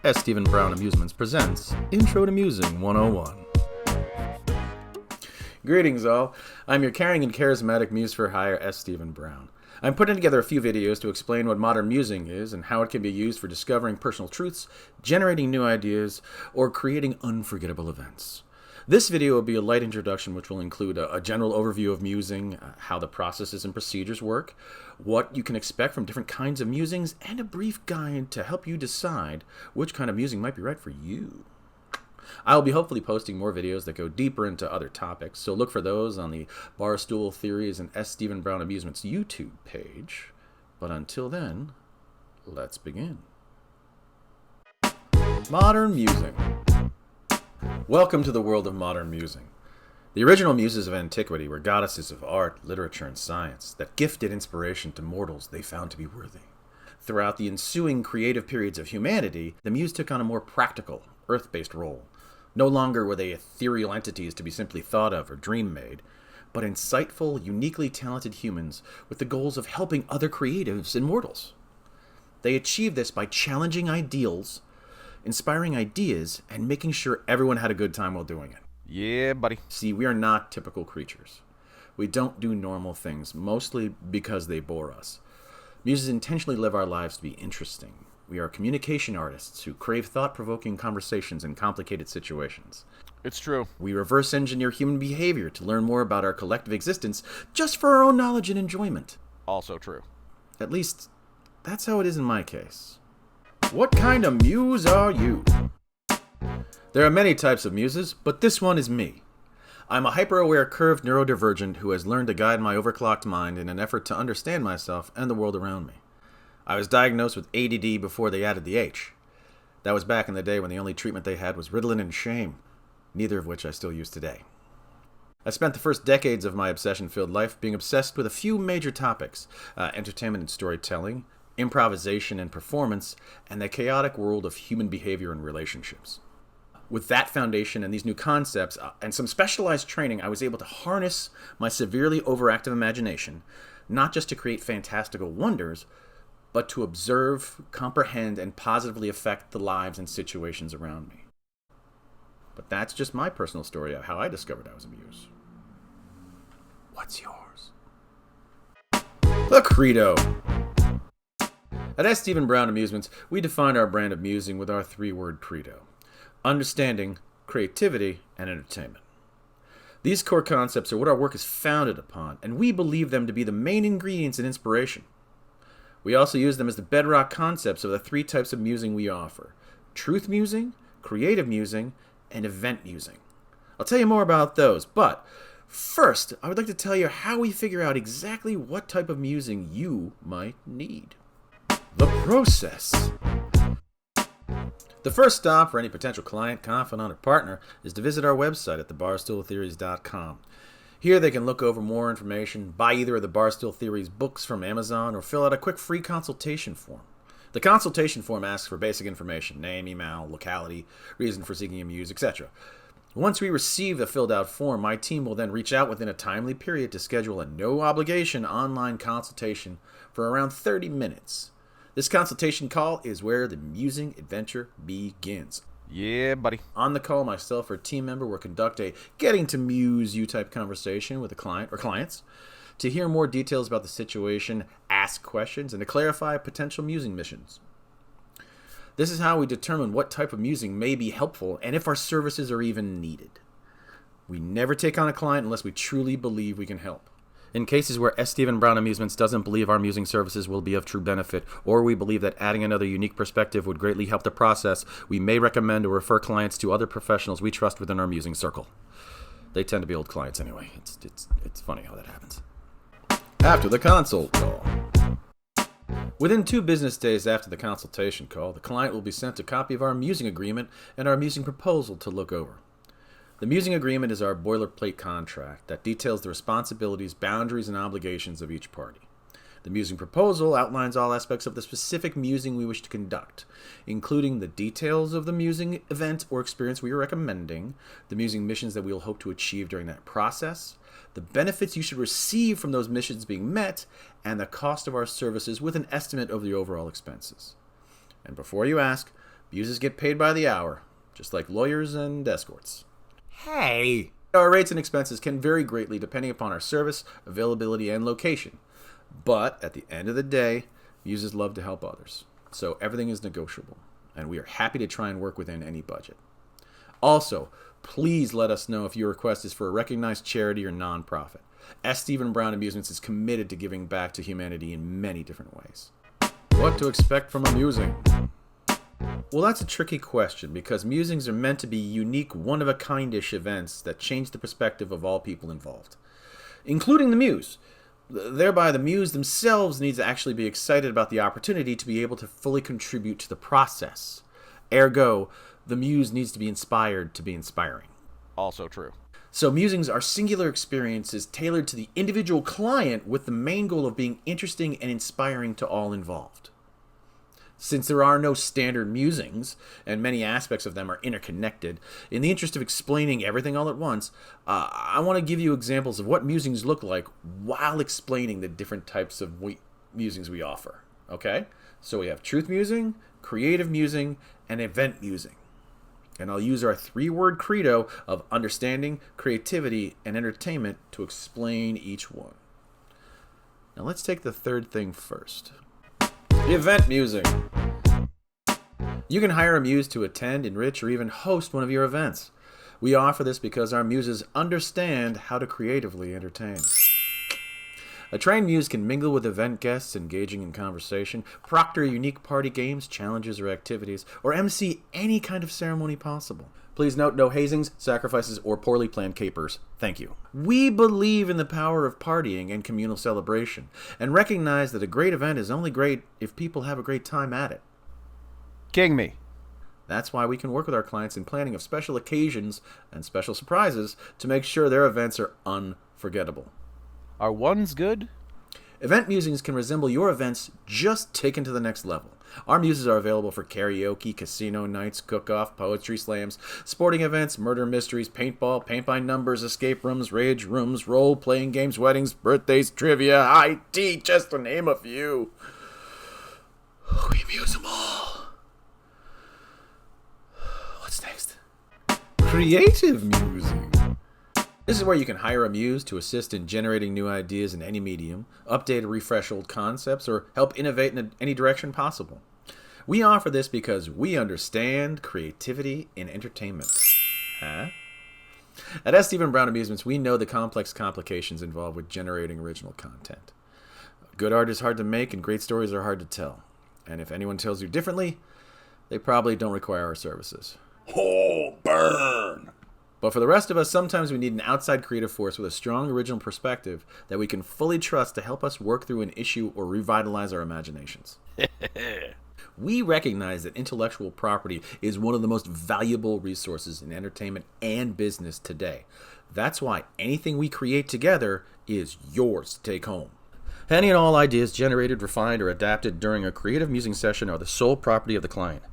S.Stephon Brown Amusements presents Intro to Musing 101. Greetings all, I'm your caring and charismatic muse for hire, S.Stephon Brown. I'm putting together a few videos to explain what modern musing is and how it can be used for discovering personal truths, generating new ideas, or creating unforgettable events. This video will be a light introduction which will include a general overview of musing, how the processes and procedures work, what you can expect from different kinds of musings, and a brief guide to help you decide which kind of musing might be right for you. I'll be hopefully posting more videos that go deeper into other topics, so look for those on the Barstool Theories and S.Stephon Brown Amusements YouTube page. But until then, let's begin. Modern Musing. Welcome to the world of modern musing. The original muses of antiquity were goddesses of art, literature, and science that gifted inspiration to mortals they found to be worthy. Throughout the ensuing creative periods of humanity, the muse took on a more practical, earth-based role. No longer were they ethereal entities to be simply thought of or dream-made, but insightful, uniquely talented humans with the goals of helping other creatives and mortals. They achieved this by challenging ideals, inspiring ideas, and making sure everyone had a good time while doing it. Yeah, buddy. See, we are not typical creatures. We don't do normal things, mostly because they bore us. Muses intentionally live our lives to be interesting. We are communication artists who crave thought-provoking conversations in complicated situations. It's true. We reverse engineer human behavior to learn more about our collective existence just for our own knowledge and enjoyment. Also true. At least, that's how it is in my case. What kind of muse are you? There are many types of muses, but this one is me. I'm a hyper-aware curved neurodivergent who has learned to guide my overclocked mind in an effort to understand myself and the world around me. I was diagnosed with ADD before they added the H. That was back in the day when the only treatment they had was Ritalin and shame, neither of which I still use today. I spent the first decades of my obsession-filled life being obsessed with a few major topics: entertainment and storytelling, improvisation and performance, and the chaotic world of human behavior and relationships. With that foundation and these new concepts and some specialized training, I was able to harness my severely overactive imagination, not just to create fantastical wonders, but to observe, comprehend, and positively affect the lives and situations around me. But that's just my personal story of how I discovered I was a muse. What's yours? The Credo. At S.Stephon Brown Amusements, we define our brand of musing with our three-word credo: understanding, creativity, and entertainment. These core concepts are what our work is founded upon, and we believe them to be the main ingredients in inspiration. We also use them as the bedrock concepts of the three types of musing we offer: truth musing, creative musing, and event musing. I'll tell you more about those, but first, I would like to tell you how we figure out exactly what type of musing you might need. The process. The first stop for any potential client, confidant, or partner is to visit our website at thebarstooltheories.com. Here they can look over more information, buy either of the Barstool Theories books from Amazon, or fill out a quick free consultation form. The consultation form asks for basic information: name, email, locality, reason for seeking a muse, etc. Once we receive the filled out form, my team will then reach out within a timely period to schedule a no-obligation online consultation for around 30 minutes. This consultation call is where the musing adventure begins. Yeah, buddy. On the call, myself or team member will conduct a getting to muse you type conversation with a client or clients to hear more details about the situation, ask questions, and to clarify potential musing missions. This is how we determine what type of musing may be helpful and if our services are even needed. We never take on a client unless we truly believe we can help. In cases where S.Stephon Brown Amusements doesn't believe our musing services will be of true benefit, or we believe that adding another unique perspective would greatly help the process, we may recommend or refer clients to other professionals we trust within our musing circle. They tend to be old clients anyway. It's funny how that happens. After the consult call. Within 2 business days after the consultation call, the client will be sent a copy of our musing agreement and our musing proposal to look over. The musing agreement is our boilerplate contract that details the responsibilities, boundaries, and obligations of each party. The musing proposal outlines all aspects of the specific musing we wish to conduct, including the details of the musing event or experience we are recommending, the musing missions that we will hope to achieve during that process, the benefits you should receive from those missions being met, and the cost of our services with an estimate of the overall expenses. And before you ask, Muses get paid by the hour, just like lawyers and escorts. Hey! Our rates and expenses can vary greatly depending upon our service, availability, and location. But at the end of the day, muses love to help others. So everything is negotiable, and we are happy to try and work within any budget. Also, please let us know if your request is for a recognized charity or nonprofit. S.Stephon Brown Amusements is committed to giving back to humanity in many different ways. What to expect from a musing? Well, that's a tricky question because musings are meant to be unique, one-of-a-kind-ish events that change the perspective of all people involved, including the muse. Thereby, the muse themselves needs to actually be excited about the opportunity to be able to fully contribute to the process. Ergo, the muse needs to be inspired to be inspiring. Also true. So musings are singular experiences tailored to the individual client with the main goal of being interesting and inspiring to all involved. Since there are no standard musings, and many aspects of them are interconnected, in the interest of explaining everything all at once, I want to give you examples of what musings look like while explaining the different types of musings we offer. Okay? So we have truth musing, creative musing, and event musing. And I'll use our 3-word credo of understanding, creativity, and entertainment to explain each one. Now let's take the third thing first. Event musing. You can hire a muse to attend, enrich, or even host one of your events. We offer this because our muses understand how to creatively entertain. A trained muse can mingle with event guests, engaging in conversation, proctor unique party games, challenges, or activities, or MC any kind of ceremony possible. Please note no hazings, sacrifices, or poorly planned capers. Thank you. We believe in the power of partying and communal celebration, and recognize that a great event is only great if people have a great time at it. King me. That's why we can work with our clients in planning of special occasions and special surprises to make sure their events are unforgettable. Are ones good? Event musings can resemble your events, just taken to the next level. Our muses are available for karaoke, casino nights, cook-off, poetry slams, sporting events, murder mysteries, paintball, paint by numbers, escape rooms, rage rooms, role-playing games, weddings, birthdays, trivia, high tea, just to name a few. We muse them all. What's next? Creative musing. This is where you can hire a muse to assist in generating new ideas in any medium, update or refresh old concepts, or help innovate in any direction possible. We offer this because we understand creativity in entertainment. Huh? At S.Stephon Brown Amusements, we know the complex complications involved with generating original content. Good art is hard to make and great stories are hard to tell. And if anyone tells you differently, they probably don't require our services. Oh, burn! But for the rest of us, sometimes we need an outside creative force with a strong original perspective that we can fully trust to help us work through an issue or revitalize our imaginations. We recognize that intellectual property is one of the most valuable resources in entertainment and business today. That's why anything we create together is yours to take home. Any and all ideas generated, refined, or adapted during a creative musing session are the sole property of the client.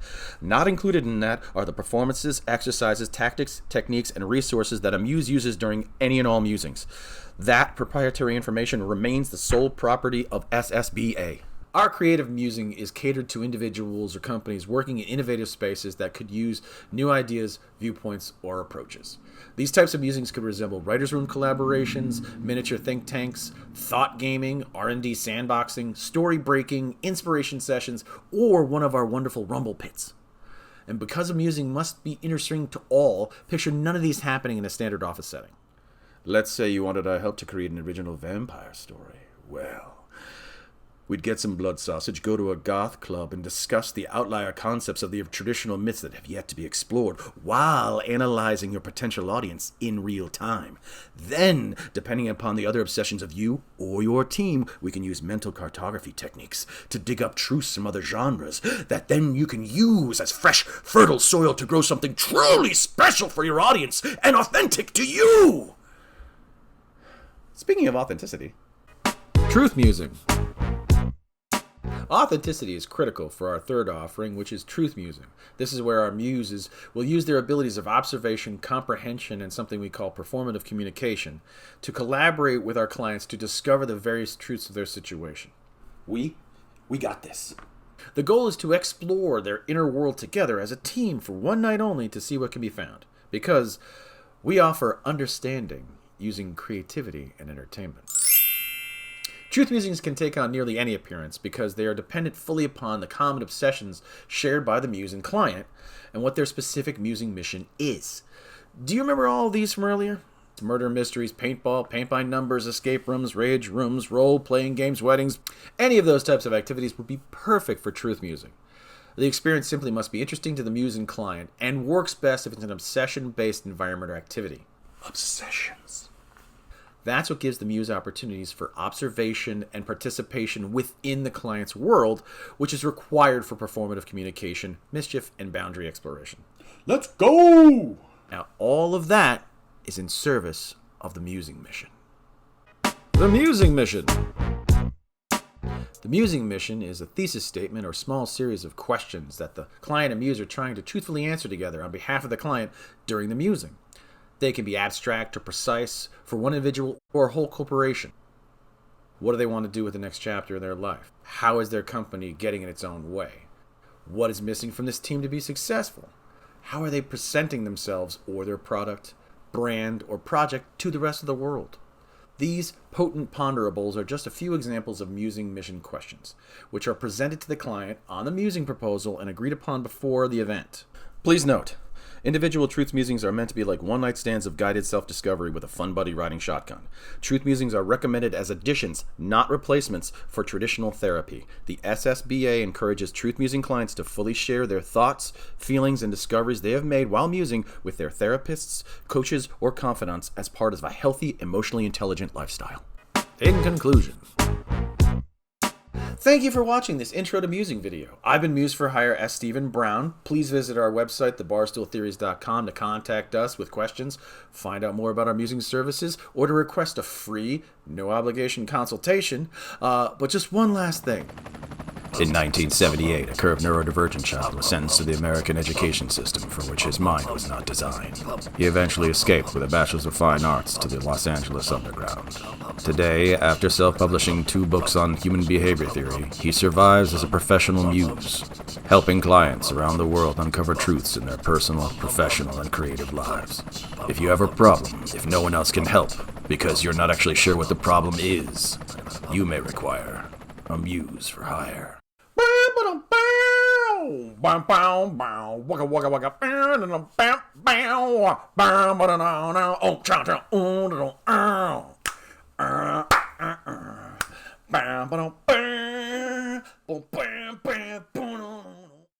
Not included in that are the performances, exercises, tactics, techniques, and resources that a muse uses during any and all musings. That proprietary information remains the sole property of SSBA. Our creative musing is catered to individuals or companies working in innovative spaces that could use new ideas, viewpoints, or approaches. These types of musings could resemble writers' room collaborations, miniature think tanks, thought gaming, R&D sandboxing, story breaking, inspiration sessions, or one of our wonderful rumble pits. And because a musing must be interesting to all, picture none of these happening in a standard office setting. Let's say you wanted our help to create an original vampire story. Well, we'd get some blood sausage, go to a goth club, and discuss the outlier concepts of the traditional myths that have yet to be explored while analyzing your potential audience in real time. Then, depending upon the other obsessions of you or your team, we can use mental cartography techniques to dig up truths from other genres that then you can use as fresh, fertile soil to grow something truly special for your audience and authentic to you. Speaking of authenticity, truth musing. Authenticity is critical for our third offering, which is truth musing. This is where our muses will use their abilities of observation, comprehension, and something we call performative communication to collaborate with our clients to discover the various truths of their situation. We got this. The goal is to explore their inner world together as a team for one night only to see what can be found, because we offer understanding using creativity and entertainment. Truth musings can take on nearly any appearance because they are dependent fully upon the common obsessions shared by the muse and client and what their specific musing mission is. Do you remember all of these from earlier? Murder mysteries, paintball, paint by numbers, escape rooms, rage rooms, role-playing games, weddings. Any of those types of activities would be perfect for truth musing. The experience simply must be interesting to the muse and client and works best if it's an obsession-based environment or activity. Obsessions. That's what gives the muse opportunities for observation and participation within the client's world, which is required for performative communication, mischief, and boundary exploration. Let's go! Now, all of that is in service of the musing mission. The musing mission. The musing mission is a thesis statement or small series of questions that the client and muse are trying to truthfully answer together on behalf of the client during the musing. They can be abstract or precise for one individual or a whole corporation. What do they want to do with the next chapter of their life? How is their company getting in its own way? What is missing from this team to be successful? How are they presenting themselves or their product, brand, or project to the rest of the world? These potent ponderables are just a few examples of musing mission questions, which are presented to the client on the musing proposal and agreed upon before the event. Please note, individual truth musings are meant to be like one-night stands of guided self-discovery with a fun buddy riding shotgun. Truth musings are recommended as additions, not replacements, for traditional therapy. The SSBA encourages truth musing clients to fully share their thoughts, feelings, and discoveries they have made while musing with their therapists, coaches, or confidants as part of a healthy, emotionally intelligent lifestyle. In conclusion, thank you for watching this Intro to Musing video. I've been Muse for Hire S.Stephon Brown. Please visit our website, thebarstooltheories.com, to contact us with questions, find out more about our musing services, or to request a free, no-obligation consultation. But just one last thing. In 1978, a curved neurodivergent child was sentenced to the American education system for which his mind was not designed. He eventually escaped with a Bachelor's of Fine Arts to the Los Angeles Underground. Today, after self-publishing 2 books on human behavior theory, he survives as a professional muse, helping clients around the world uncover truths in their personal, professional, and creative lives. If you have a problem, if no one else can help, because you're not actually sure what the problem is, you may require a Muse for Hire.